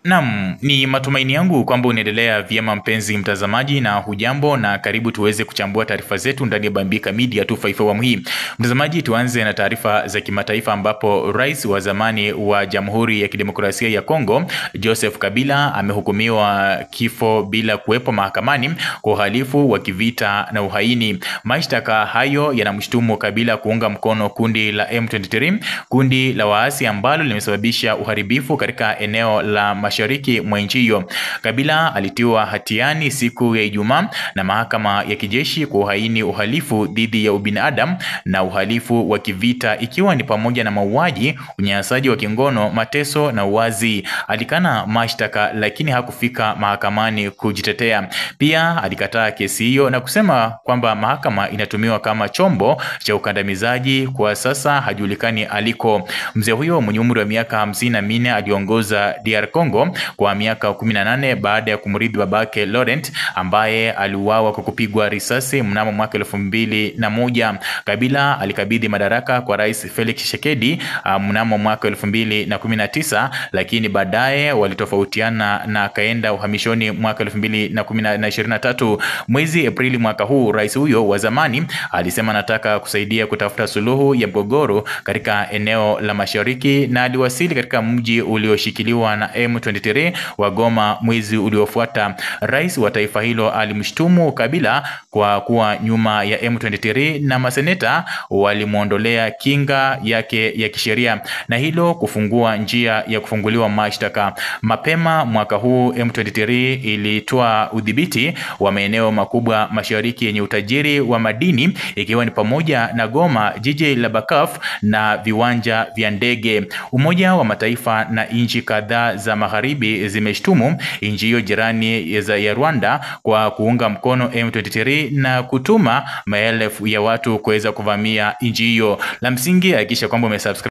Naam, ni matumaini yangu kwamba unaendelea vyema mpenzi mtazamaji, na hujambo na karibu tuweze kuchambua taarifa zetu ndani ya Bambika Media 254 awamu hii. Mtazamaji, tuanze na taarifa za kimataifa ambapo rais wa zamani wa Jamhuri ya Kidemokrasia ya Kongo, Joseph Kabila, amehukumiwa kifo bila kuwepo mahakamani kwa uhalifu wa kivita na uhaini. Mashtaka hayo yanamshutumu Kabila kuunga mkono kundi la M23, kundi la waasi ambalo limesababisha uharibifu katika eneo la mashariki mwa nchi hiyo. Kabila alitiwa hatiani siku ya Ijumaa na mahakama ya kijeshi kwa uhaini, uhalifu dhidi ya ubinadamu na uhalifu wa kivita, ikiwa ni pamoja na mauaji, unyanyasaji wa kingono, mateso na uwazi. Alikana mashtaka lakini hakufika mahakamani kujitetea. Pia alikataa kesi hiyo na kusema kwamba mahakama inatumiwa kama chombo cha ukandamizaji. Kwa sasa hajulikani aliko. Mzee huyo mwenye umri wa miaka 54 aliongoza DR Congo kwa miaka 18 baada ya kumrithi babake Laurent ambaye aliuawa kwa kupigwa risasi mnamo mwaka 2001. Kabila alikabidhi madaraka kwa Rais Felix Tshisekedi mnamo mwaka 2019, lakini baadaye walitofautiana na akaenda uhamishoni mwaka 2023. Mwezi Aprili mwaka huu, rais huyo wa zamani alisema anataka kusaidia kutafuta suluhu ya mgogoro katika eneo la mashariki, na aliwasili katika mji ulioshikiliwa na M23 wa Goma mwezi uliofuata. Rais wa taifa hilo alimshtumu Kabila kwa kuwa nyuma ya M23 na maseneta walimuondolea kinga yake ya kisheria, na hilo kufungua njia ya kufunguliwa mashtaka. Mapema mwaka huu M23 ilitoa udhibiti wa maeneo makubwa mashariki yenye utajiri wa madini, ikiwa ni pamoja na Goma, jiji la Bukavu na viwanja vya ndege. Umoja wa Mataifa na nchi kadhaa za magharibi zimeshtumu nchi hiyo jirani ya Rwanda kwa kuunga mkono M23 na kutuma maelfu ya watu kuweza kuvamia nchi hiyo. La msingi hakikisha kwamba umesubscribe